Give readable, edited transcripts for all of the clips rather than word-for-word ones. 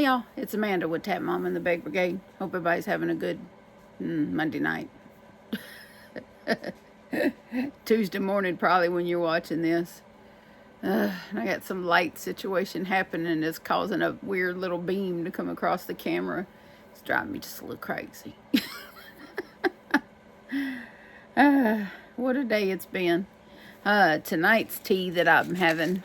Hey y'all, it's Amanda with Tatmoma and the Bake Brigade. Hope everybody's having a good Monday night. Tuesday morning probably when you're watching this. I got some light situation happening that's causing a weird little beam to come across the camera. It's driving me just a little crazy. What a day it's been. Tonight's tea that I'm having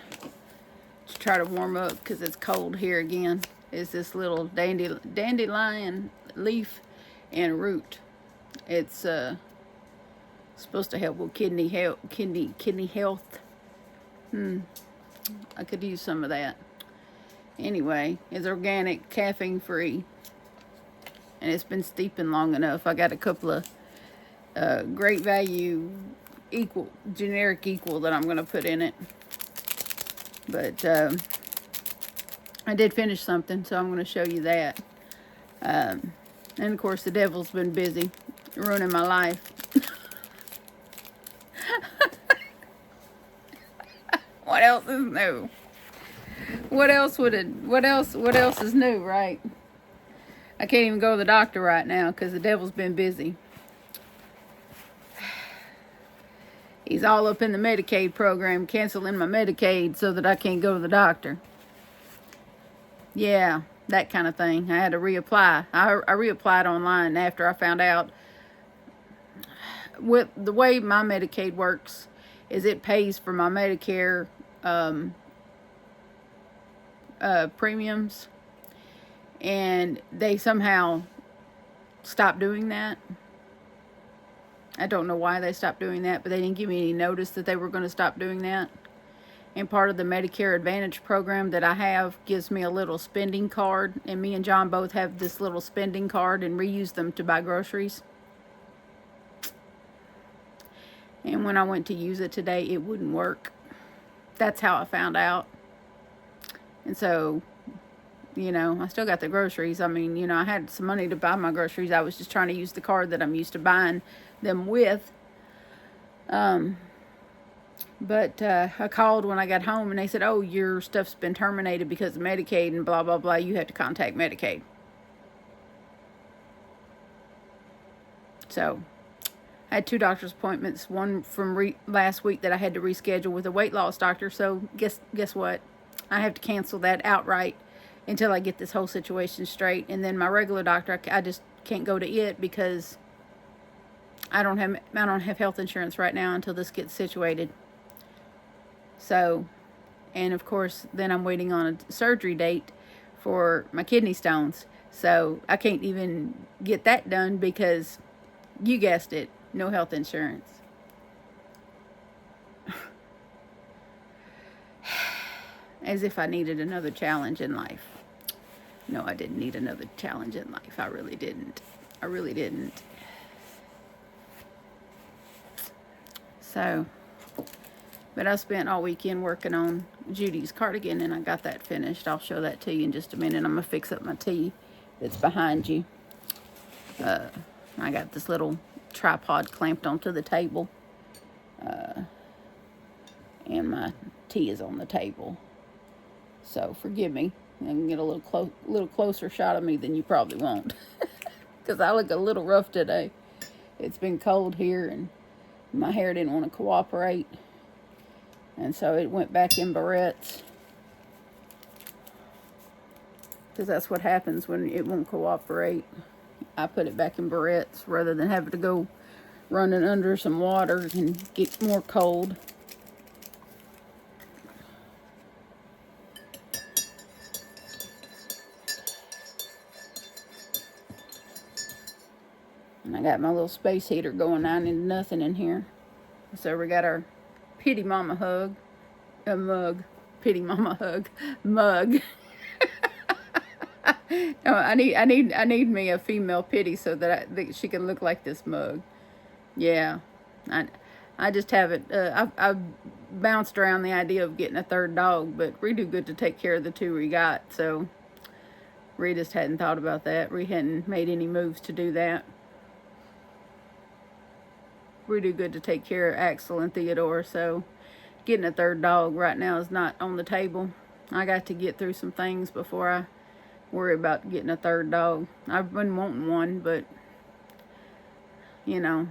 to try to warm up because it's cold here again is this little dandelion leaf and root. It's supposed to help with kidney health. I could use some of that. Anyway, it's organic, caffeine free, and it's been steeping long enough. I got a couple of great value generic equal that I'm going to put in it. But I did finish something, so I'm going to show you that. And of course, the devil's been busy ruining my life. What else is new? What else is new, right? I can't even go to the doctor right now because the devil's been busy. He's all up in the Medicaid program, canceling my Medicaid so that I can't go to the doctor. Yeah, that kind of thing. I had to reapply. I reapplied online after I found out. With the way my Medicaid works is it pays for my Medicare premiums, and they somehow stopped doing that. I don't know why they stopped doing that, but they didn't give me any notice that they were going to stop doing that. And part of the Medicare Advantage program that I have gives me a little spending card, and me and John both have this little spending card and reuse them to buy groceries. And when I went to use it today, it wouldn't work. That's how I found out. And so, you know, I still got the groceries. I mean, you know, I had some money to buy my groceries. I was just trying to use the card that I'm used to buying them with. But I called when I got home, and they said, oh, your stuff's been terminated because of Medicaid and blah, blah, blah. You have to contact Medicaid. So I had 2 doctor's appointments, one from last week that I had to reschedule with a weight loss doctor. So guess what? I have to cancel that outright until I get this whole situation straight. And then my regular doctor, I just can't go to it because I don't have health insurance right now until this gets situated. So, and of course, then I'm waiting on a surgery date for my kidney stones. So I can't even get that done because, you guessed it, no health insurance. As if I needed another challenge in life. No, I didn't need another challenge in life. I really didn't. I really didn't. So, but I spent all weekend working on Judy's cardigan, and I got that finished. I'll show that to you in just a minute. I'm going to fix up my tea that's behind you. I got this little tripod clamped onto the table. And my tea is on the table. So forgive me. I can get a little closer shot of me than you probably won't. Because I look a little rough today. It's been cold here, and my hair didn't want to cooperate. And so it went back in barrettes. Because that's what happens when it won't cooperate. I put it back in barrettes rather than having to go running under some water and get more cold. And I got my little space heater going 9 into nothing in here. So we got our Pity Mama hug, a mug, Pity Mama hug, mug. No, I need me a female pity so that she can look like this mug. Yeah, I just haven't. I've bounced around the idea of getting a 3rd dog, but we do good to take care of the 2 we got. So we just hadn't thought about that. We hadn't made any moves to do that. We do good to take care of Axel and Theodore, so getting a 3rd dog right now is not on the table. I got to get through some things before I worry about getting a third dog. I've been wanting one, but, you know,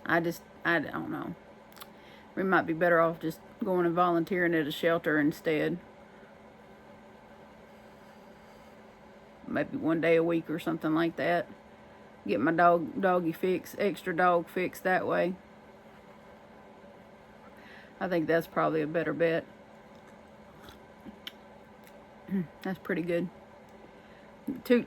I don't know. We might be better off just going and volunteering at a shelter instead. Maybe one day a week or something like that. Get my doggy fix, extra dog fix that way. I think that's probably a better bet. That's pretty good. Two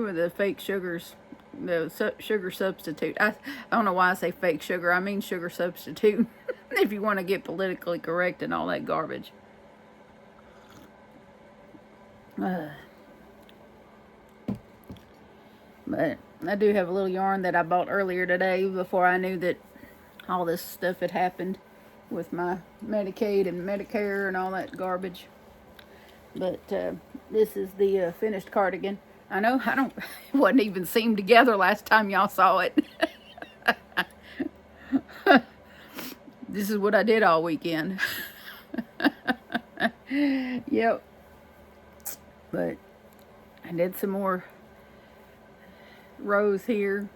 of the fake sugars, the sugar substitute. I don't know why I say fake sugar. I mean sugar substitute. If you want to get politically correct and all that garbage. But I do have a little yarn that I bought earlier today before I knew that all this stuff had happened with my Medicaid and Medicare and all that garbage. But this is the finished cardigan. I know it wasn't even seamed together last time y'all saw it. This is what I did all weekend. Yep. But I did some more rows here.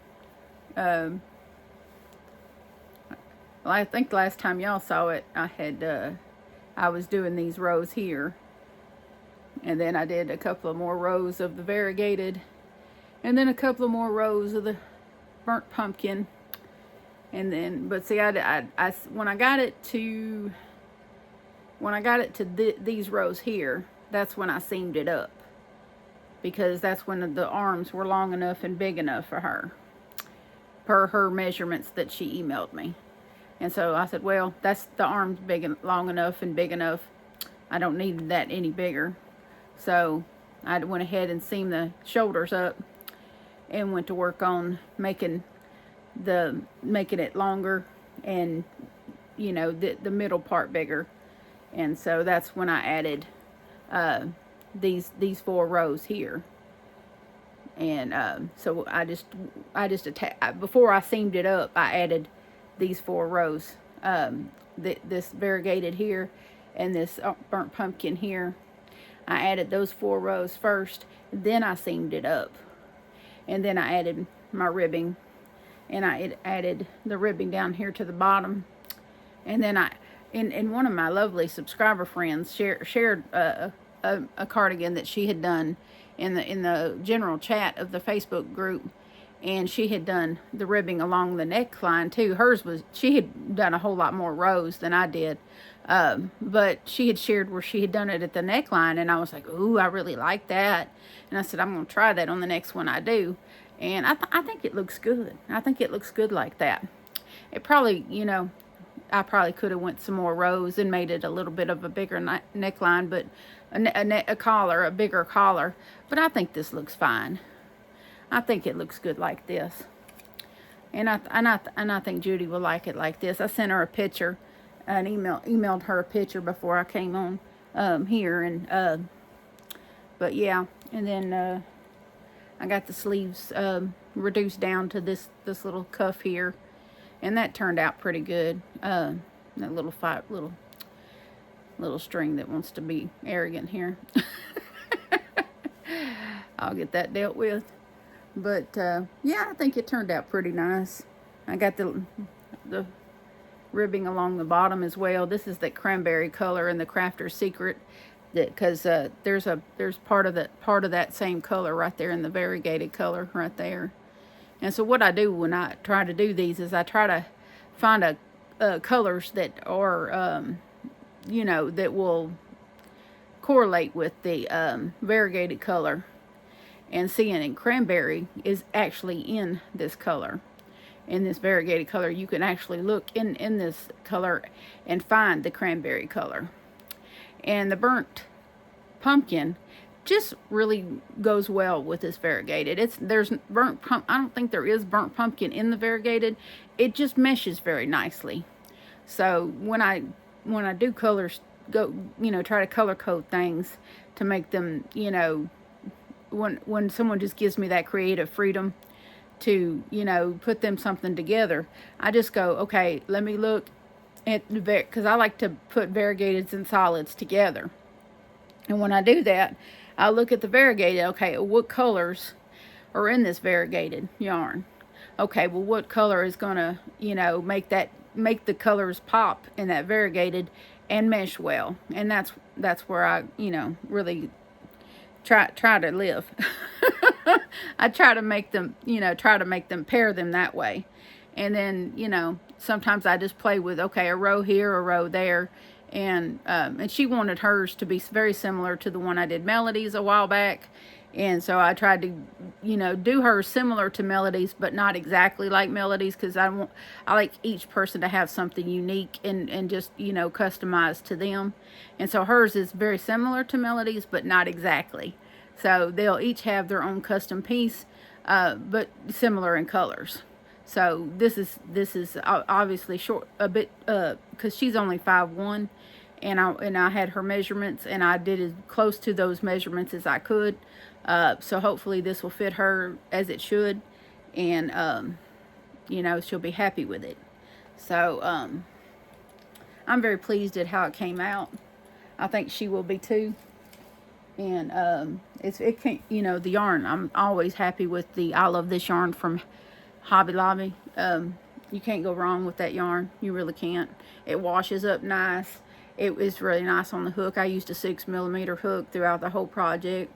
Well, I think last time y'all saw it, I was doing these rows here. And then I did a couple of more rows of the variegated. And then a couple of more rows of the burnt pumpkin. And then, but see, when I got it to these rows here, that's when I seamed it up. Because that's when the arms were long enough and big enough for her. Per her measurements that she emailed me. And so I said, well, that's the arms long enough and big enough. I don't need that any bigger. So I went ahead and seamed the shoulders up and went to work on making it longer and, you know, the middle part bigger. And so that's when I added these 4 rows here. And so I just before I seamed it up, I added these 4 rows, this variegated here and this burnt pumpkin here. I added those 4 rows first, then I seamed it up, and then I added my ribbing, and I added the ribbing down here to the bottom. And then in one of my lovely subscriber friends shared a cardigan that she had done in the general chat of the Facebook group, and she had done the ribbing along the neckline too. She had done a whole lot more rows than I did, but she had shared where she had done it at the neckline, and I was like, ooh, I really like that. And I said, I'm going to try that on the next one I do. And I think it looks good. I think it looks good like that. It probably, you know, I probably could have went some more rows and made it a little bit of a bigger neckline, but a collar, a bigger collar. But I think this looks fine. I think it looks good like this. And I think Judy will like it like this. I sent her a picture, an emailed her a picture before I came on here, and but yeah. And then I got the sleeves reduced down to this little cuff here, and that turned out pretty good. That little string that wants to be arrogant here. I'll get that dealt with. But yeah, I think it turned out pretty nice. I got the ribbing along the bottom as well. This is that cranberry color in the Crafter's Secret, because there's part of that same color right there in the variegated color right there. And so what I do when I try to do these is I try to find colors that are you know, that will correlate with the variegated color. And seeing cranberry is actually in this color, in this variegated color. You can actually look in this color and find the cranberry color. And the burnt pumpkin just really goes well with this variegated. I don't think there is burnt pumpkin in the variegated. It just meshes very nicely. So when I do colors, try to color code things to make them, you know, when someone just gives me that creative freedom to, you know, put them something together, I just go, okay, let me look at because I like to put variegateds and solids together. And when I do that, I'll look at the variegated. Okay, what colors are in this variegated yarn? Okay, well, what color is gonna, make the colors pop in that variegated and mesh well? And that's where I, really try to live. I try to make them, pair them that way. And then, sometimes I just play with, okay, a row here, a row there. And she wanted hers to be very similar to the one I did Melodies a while back. And so I tried to, do hers similar to Melodies, but not exactly like Melodies, because I like each person to have something unique and just, customized to them. And so hers is very similar to Melodies, but not exactly. So they'll each have their own custom piece, but similar in colors. So this is obviously short a bit, because she's only 5'1", and I had her measurements, and I did as close to those measurements as I could. So hopefully this will fit her as it should, and she'll be happy with it. So I'm very pleased at how it came out. I think she will be too. And it can't, the yarn, I'm always happy with the I Love This yarn from Hobby Lobby. You can't go wrong with that yarn. You really can't. It washes up nice. It was really nice on the hook. I used a 6mm hook throughout the whole project.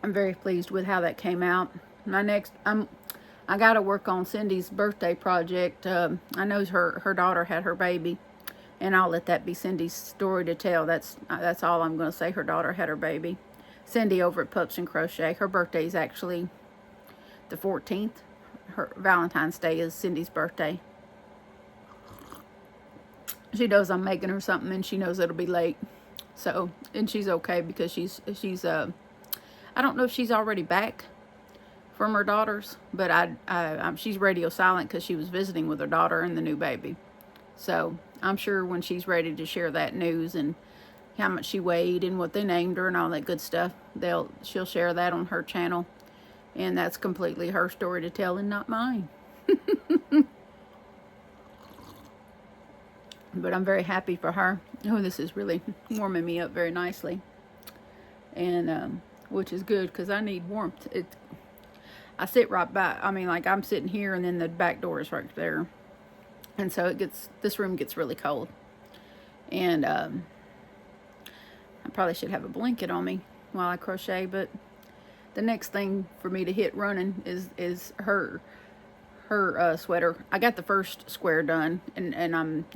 I'm very pleased with how that came out. I got to work on Cindy's birthday project. I know her daughter had her baby, and I'll let that be Cindy's story to tell. That's all I'm going to say. Her daughter had her baby. Cindy over at Pups and Crochet. Her birthday is actually the 14th. Her Valentine's Day is Cindy's birthday. She knows I'm making her something, and she knows it'll be late. So, and she's okay because she's I don't know if she's already back from her daughters, but she's radio silent because she was visiting with her daughter and the new baby. So I'm sure when she's ready to share that news and how much she weighed and what they named her and all that good stuff, she'll share that on her channel. And that's completely her story to tell and not mine. But I'm very happy for her. Oh, this is really warming me up very nicely. And, which is good because I need warmth. I sit right by, like I'm sitting here and then the back door is right there. And so this room gets really cold. And, I probably should have a blanket on me while I crochet, but the next thing for me to hit running is her sweater. I got the first square done, and I'm,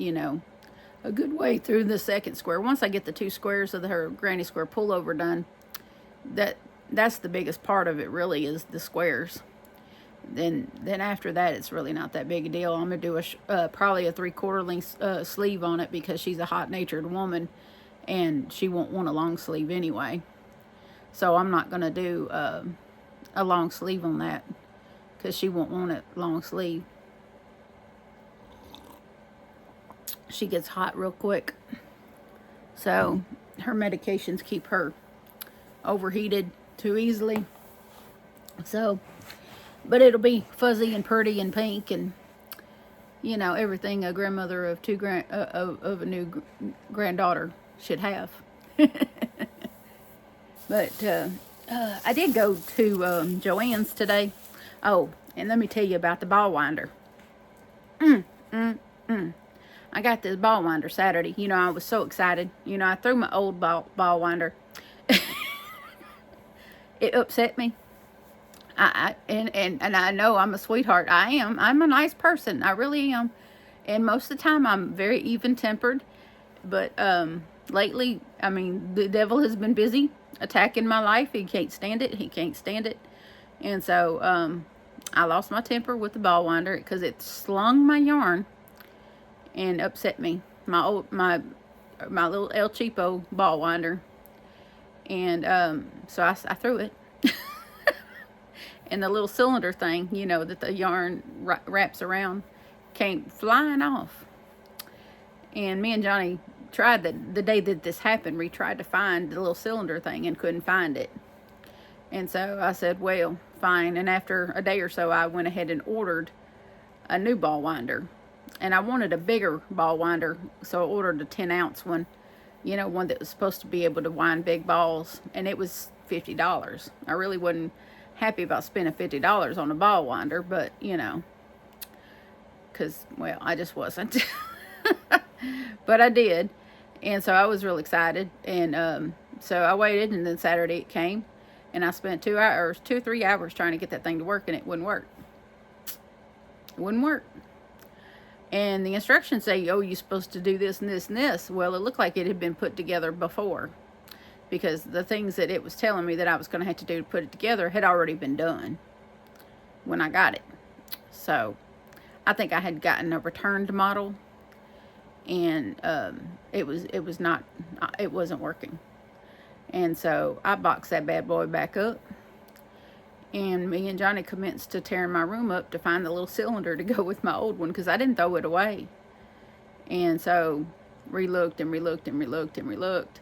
a good way through the second square. Once I get the 2 squares of her granny square pullover done, that's the biggest part of it really is the squares. Then after that, it's really not that big a deal. I'm going to do probably a 3/4 length sleeve on it because she's a hot-natured woman, and she won't want a long sleeve anyway. So I'm not going to do a long sleeve on that because she won't want it long sleeve. She gets hot real quick. So her medications keep her overheated too easily. So, but it'll be fuzzy and pretty and pink and, everything a grandmother of of a new granddaughter should have. But I did go to Joann's today. Oh, and let me tell you about the ball winder. I got this ball winder Saturday. I was so excited. I threw my old ball winder. It upset me. And I know I'm a sweetheart. I am. I'm a nice person. I really am. And most of the time I'm very even-tempered. But lately, the devil has been busy attacking my life. He can't stand it. He can't stand it. And so I lost my temper with the ball winder because it slung my yarn and upset me. My little El Cheapo ball winder. And so I threw it. And the little cylinder thing, that the yarn wraps around, came flying off. And me and Johnny tried the day that this happened, we tried to find the little cylinder thing and couldn't find it. And so I said, well, fine. And after a day or so, I went ahead and ordered a new ball winder. And I wanted a bigger ball winder, so I ordered a 10-ounce one, You know, one that was supposed to be able to wind big balls, and it was $50. I really wasn't happy about spending $50 on a ball winder, but, you know, because, well, I just wasn't. But I did, and so I was real excited, and so I waited, and then Saturday it came, and I spent 2 or 3 hours trying to get that thing to work, and it wouldn't work. It wouldn't work. And the instructions say, oh, you're supposed to do this and this and this. Well, it looked like it had been put together before, because the things that it was telling me that I was going to have to do to put it together had already been done when I got it. So I think I had gotten a returned model, and it wasn't working. And so I boxed that bad boy back up, and me and Johnny commenced to tearing my room up to find the little cylinder to go with my old one, because I didn't throw it away. And so relooked and relooked and relooked and relooked,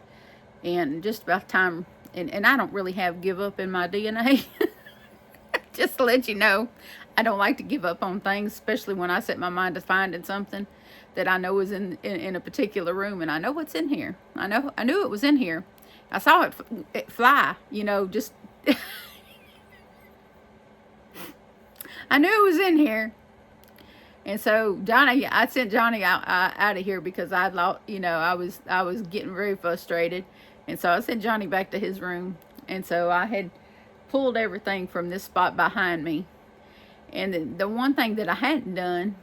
and just about time, and I don't really have give up in my DNA. Just to let you know, I don't like to give up on things, especially when I set my mind to finding something that I know is in a particular room, and I know what's in here. I knew it was in here. I saw it fly, you know, just I knew it was in here. And so Johnny, I sent Johnny out of here because I was getting very frustrated. And so I sent Johnny back to his room. And so I had pulled everything from this spot behind me. And the one thing that I hadn't done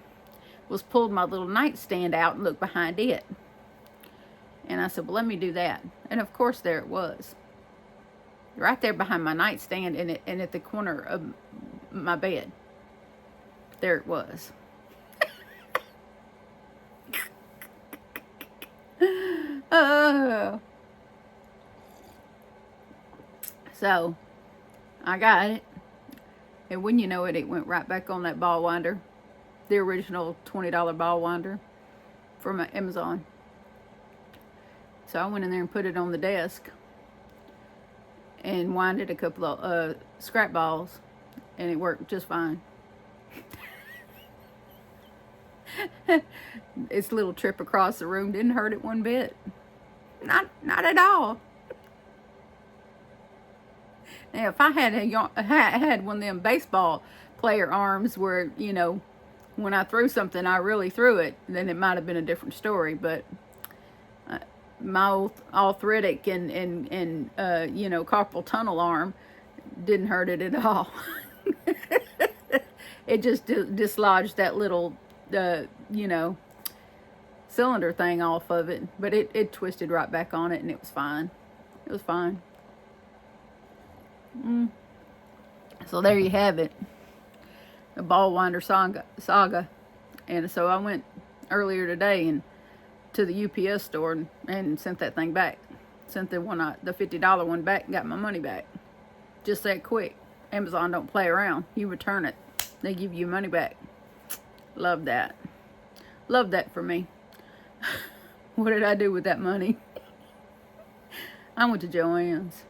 was pulled my little nightstand out and looked behind it. And I said, well, let me do that. And of course, there it was. Right there behind my nightstand, and at the corner of my bed. There it was. Oh. So I got it, and when you know it, it went right back on that ball winder, the original $20 ball winder from Amazon. So I went in there and put it on the desk and winded a couple of scrap balls, and it worked just fine. Its little trip across the room didn't hurt it one bit. Not at all. Now, if I had one of them baseball player arms where, you know, when I threw something, I really threw it, then it might have been a different story. But my arthritic and you know, carpal tunnel arm didn't hurt it at all. It just dislodged that little you know, cylinder thing off of it, but it twisted right back on it, and it was fine. It was fine. So there you have it, the ball winder saga. And so I went earlier today and to the UPS store and sent that thing back. Sent the $50 one back and got my money back. Just that quick. Amazon don't play around. You return it, they give you your money back. Love that. Love that for me. What did I do with that money? I went to Joann's.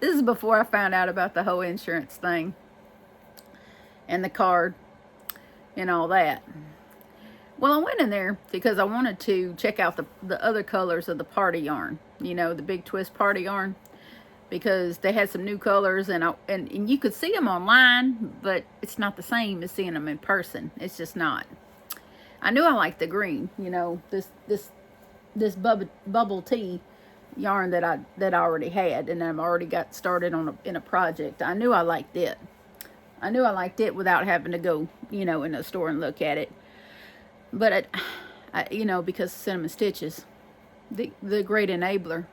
This is before I found out about the whole insurance thing and the card and all that. Well, I went in there because I wanted to check out the other colors of the party yarn. You know, the big twist party yarn. Because they had some new colors, and you could see them online, but it's not the same as seeing them in person. It's just not. I knew I liked the green, you know, this bubble tea yarn that I already had, and I've already got started in a project. I knew I liked it. I knew I liked it without having to go, you know, in a store and look at it. But I you know, because Cinnamon Stitches, the great enabler,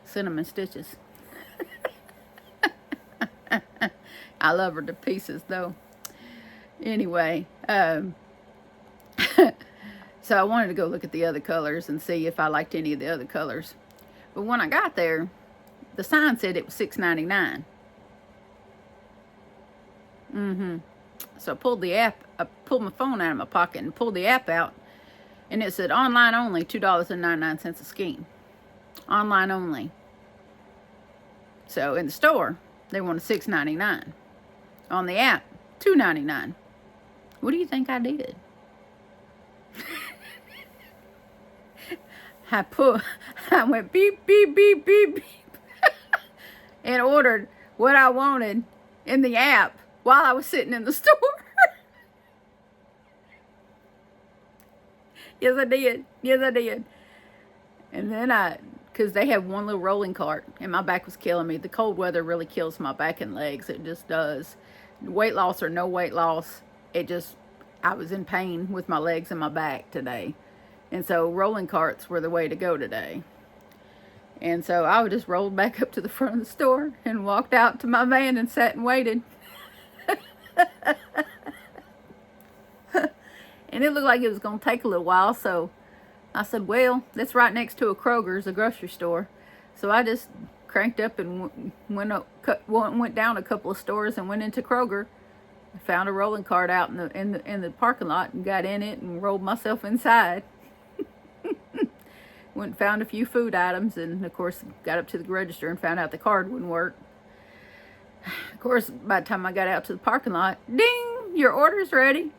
Cinnamon Stitches. I love her to pieces, though. Anyway, so I wanted to go look at the other colors and see if I liked any of the other colors. But when I got there, the sign said it was $6.99. So I pulled the app. I pulled my phone out of my pocket and pulled the app out, and it said online only, $2.99 a skein. Online only. So in the store, they wanted $6.99. On the app, $2.99. What do you think I did? I went beep, beep, beep, beep, beep, and ordered what I wanted in the app while I was sitting in the store. Yes, I did. Yes, I did. And then because they have one little rolling cart, and my back was killing me. The cold weather really kills my back and legs. It just does. Weight loss or no weight loss, I was in pain with my legs and my back today. And so rolling carts were the way to go today. And so I just rolled back up to the front of the store and walked out to my van and sat and waited. And it looked like it was going to take a little while, so I said, well, that's right next to a Kroger's, a grocery store. So I just cranked up and went down a couple of stores and went into Kroger. I found a rolling cart out in the parking lot and got in it and rolled myself inside. Went and found a few food items, and of course got up to the register and found out the card wouldn't work. Of course, by the time I got out to the parking lot, ding, your order's ready.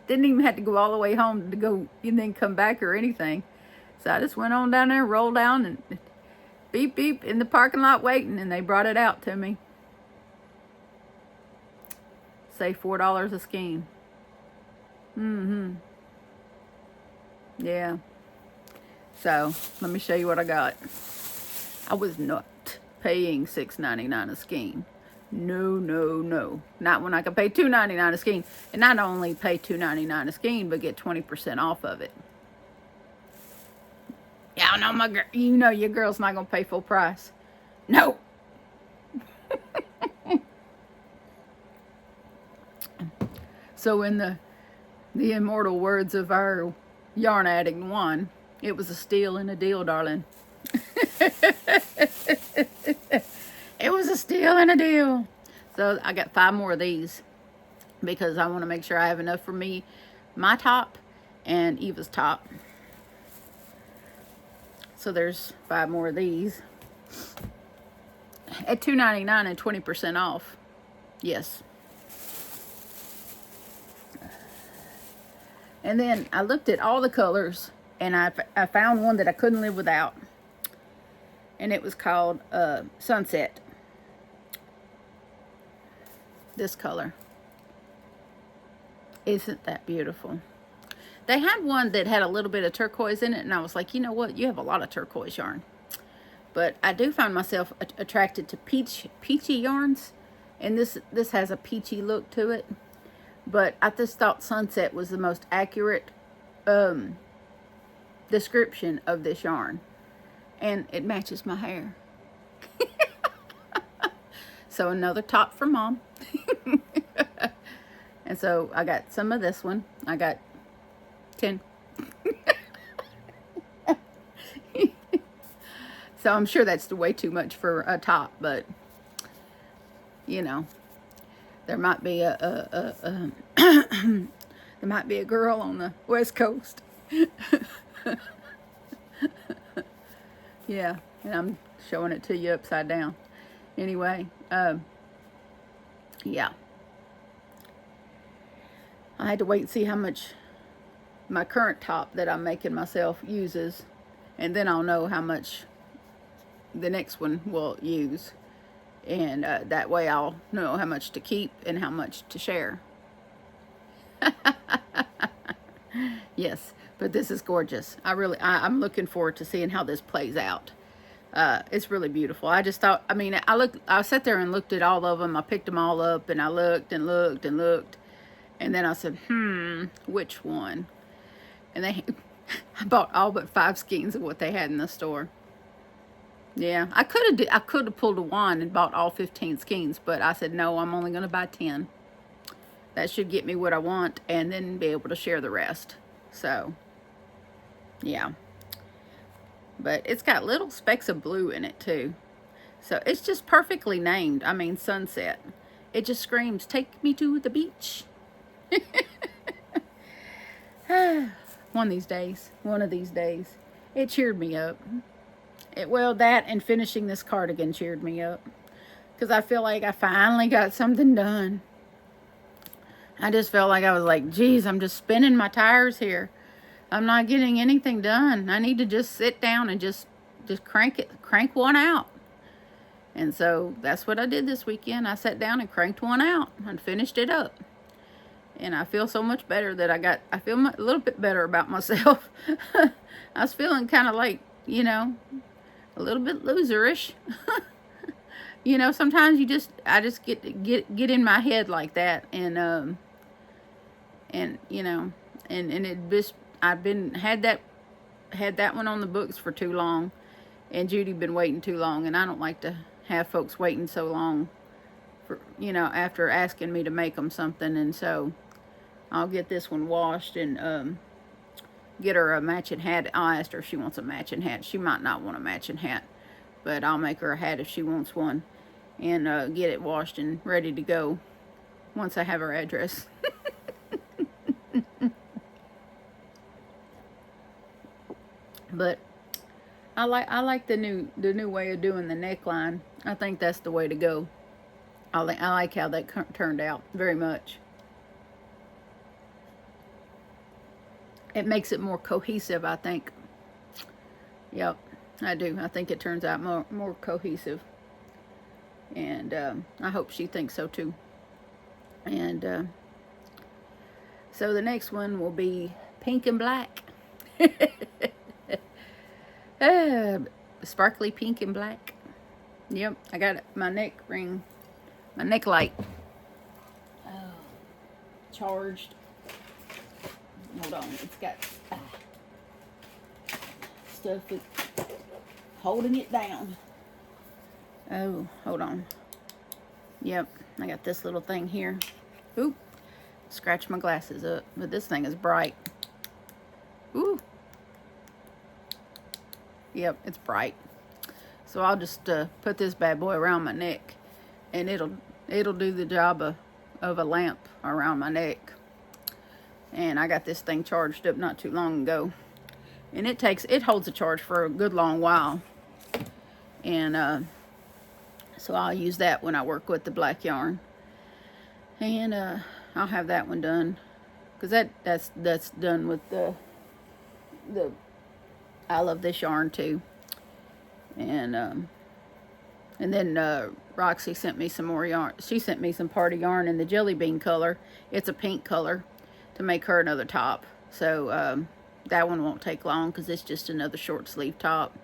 Didn't even have to go all the way home to go and then come back or anything. So I just went on down there, rolled down, and beep, beep, in the parking lot waiting, and they brought it out to me. Say $4 a skein. Yeah. So, let me show you what I got. I was not paying $6.99 a skein. No, no, no. Not when I could pay $2.99 a skein. And not only pay $2.99 a skein, but get 20% off of it. Yeah, I know you know your girl's not going to pay full price. No. So in the immortal words of our yarn addict Joann, it was a steal and a deal, darling. It was a steal and a deal. So I got 5 more of these because I want to make sure I have enough for me, my top, and Eva's top. So there's 5 more of these at $2.99 and 20% off. Yes. And then I looked at all the colors, and I found one that I couldn't live without. And it was called Sunset. This color. Isn't that beautiful? They had one that had a little bit of turquoise in it, and I was like, you know what? You have a lot of turquoise yarn. But I do find myself attracted to peachy yarns, and this has a peachy look to it. But I just thought Sunset was the most accurate description of this yarn. And it matches my hair. So another top for Mom. And so I got some of this one. I got 10. So I'm sure that's way too much for a top, but you know, there might be there might be a girl on the West Coast. Yeah, and I'm showing it to you upside down. Anyway, yeah. I had to wait and see how much my current top that I'm making myself uses, and then I'll know how much the next one will use, and that way I'll know how much to keep and how much to share. Yes, but this is gorgeous. I'm looking forward to seeing how this plays out. It's really beautiful. I just thought, I sat there and looked at all of them. I picked them all up, and I looked and looked and looked, and then I said, which one? And I bought all but 5 skeins of what they had in the store. Yeah, I could have pulled a wand and bought all 15 skeins, but I said, no, I'm only going to buy 10. That should get me what I want, and then be able to share the rest. So, yeah. But it's got little specks of blue in it, too. So, it's just perfectly named. I mean, Sunset. It just screams, take me to the beach. One of these days. It cheered me up. Well, that and finishing this cardigan cheered me up. because I feel like I finally got something done. I just felt like I was like, geez, I'm just spinning my tires here. I'm not getting anything done. I need to just sit down and just crank one out. And so that's what I did this weekend. I sat down and cranked one out and finished it up. And I feel so much better that I feel a little bit better about myself. I was feeling kind of like, you know, a little bit loserish. You know, sometimes I just get in my head like that, and you know, and it just, had that one on the books for too long, and Judy been waiting too long, and I don't like to have folks waiting so long for, you know, after asking me to make them something. And so I'll get this one washed and get her a matching hat. I'll ask her if she wants a matching hat. She might not want a matching hat, but I'll make her a hat if she wants one, and get it washed and ready to go once I have her address. But I like the new way of doing the neckline. I think that's the way to go. I like how that turned out very much. It makes it more cohesive, I think. Yep, I do. I think it turns out more cohesive, and I hope she thinks so too. And so the next one will be pink and black. Sparkly pink and black. Yep, I got my neck ring, my neck light charged. Hold on, it's got stuff that's holding it down. Oh, hold on. Yep, I got this little thing here. Oop, scratch my glasses up, but this thing is bright. Ooh. Yep, it's bright. So I'll just put this bad boy around my neck, and it'll do the job of a lamp around my neck. And I got this thing charged up not too long ago, and it holds a charge for a good long while. And so I'll use that when I work with the black yarn, and I'll have that one done, because that's done with the I love this yarn too. And then Roxy sent me some more yarn. She sent me some party yarn in the jelly bean color. It's a pink color, to make her another top. So that one won't take long, because it's just another short sleeve top.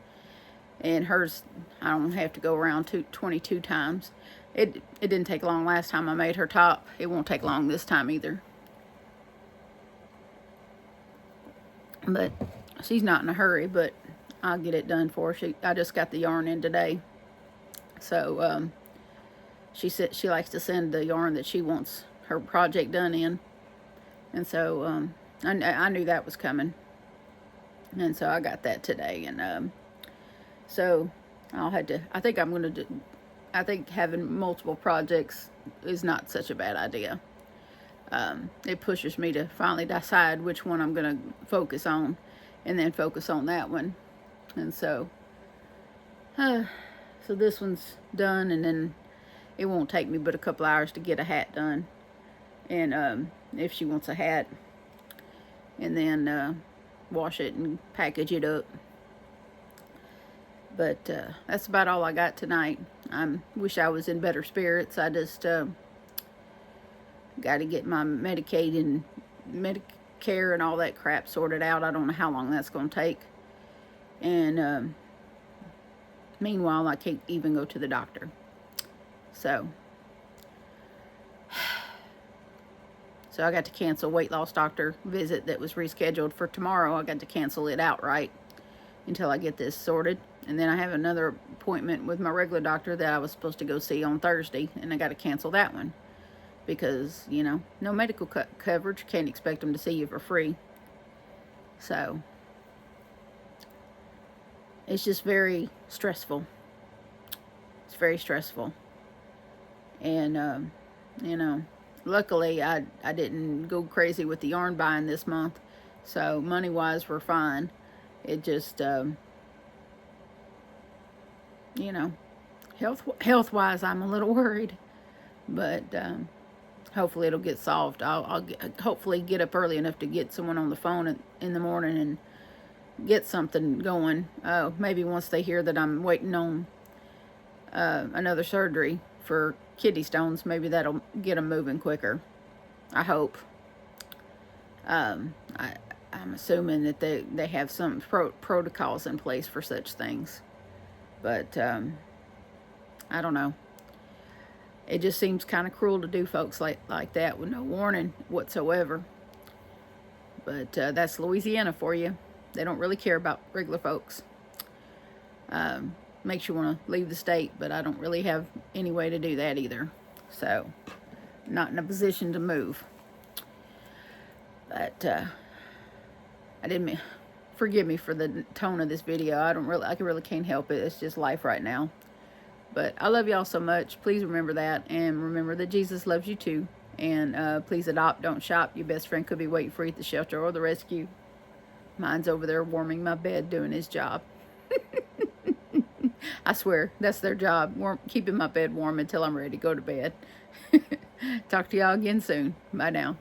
And hers, I don't have to go around 22 times. It didn't take long last time I made her top. It won't take long this time either. But she's not in a hurry, but I'll get it done for her. I just got the yarn in today. So she said she likes to send the yarn that she wants her project done in. And so I knew that was coming. And so I got that today. And so I think I'm going to do, I think having multiple projects is not such a bad idea. It pushes me to finally decide which one I'm going to focus on, and then focus on that one. And so so this one's done, and then it won't take me but a couple hours to get a hat done. And if she wants a hat, and then wash it and package it up. But that's about all I got tonight. I wish I was in better spirits. I just got to get my Medicaid and Medicare and all that crap sorted out. I don't know how long that's going to take. And meanwhile, I can't even go to the doctor. So I got to cancel weight loss doctor visit that was rescheduled for tomorrow. I got to cancel it outright until I get this sorted. And then I have another appointment with my regular doctor that I was supposed to go see on Thursday, and I got to cancel that one. Because, you know, no medical coverage. Can't expect them to see you for free. So it's just very stressful. It's very stressful. And, you know, luckily I didn't go crazy with the yarn buying this month. So money-wise, we're fine. It just, you know, health-wise, I'm a little worried. But hopefully it'll get solved. I'll hopefully get up early enough to get someone on the phone in the morning and get something going. Maybe once they hear that I'm waiting on another surgery for kidney stones, maybe that'll get them moving quicker. I hope. I'm assuming that they have some protocols in place for such things. But I don't know. It just seems kind of cruel to do folks like that with no warning whatsoever. But that's Louisiana for you. They don't really care about regular folks. Makes you want to leave the state, but I don't really have any way to do that either. So, not in a position to move. But I didn't forgive me for the tone of this video. I really can't help it. It's just life right now. But I love y'all so much. Please remember that, and remember that Jesus loves you too. And please adopt, don't shop. Your best friend could be waiting for you at the shelter or the rescue. Mine's over there warming my bed, doing his job. I swear, that's their job, keeping my bed warm until I'm ready to go to bed. Talk to y'all again soon. Bye now.